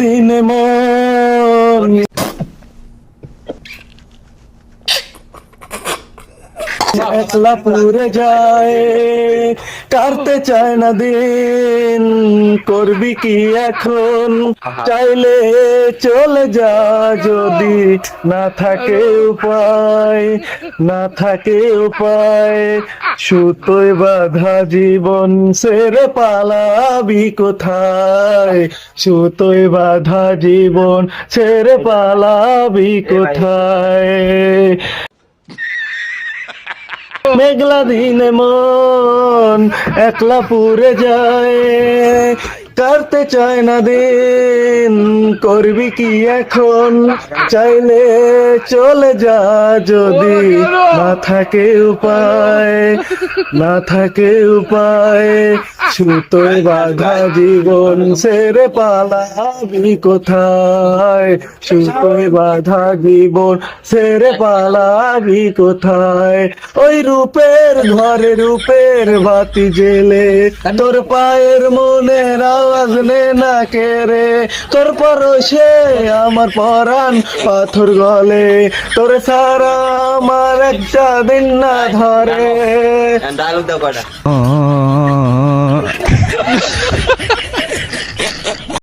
দিনে মন একলা পুরে যায়, কাটতে চায় না দিন, করবি কি এখন? চাইলে চলে যা, যদি না থাকে উপায়, না থাকে উপায়, সুতোয় বাঁধা জীবন ছেড়ে পালাবি কোথায়? সুতোয় বাঁধা জীবন ছেড়ে পালাবি কোথায়? মেঘলা দিনে মন একলা পুরে যায়, কাটতে চায় না দিন, করবি কি এখন? চাইলে চলে যা, যদি না থাকে উপায়, না থাকে উপায়, সুতোয় বাঁধা জীবন ছেড়ে পালাবি কোথায়? সুতোয় বাঁধা জীবন ছেড়ে পালাবি কোথায়? ওই রূপের ঘরে রূপের বাতি জেলে, তোর পায়ের মনের আওয়াজ নে না কে রে? তোর পরশে আমার পরাণ পাথর গলে, তোর সারা আমার একটা দিন না ধরে।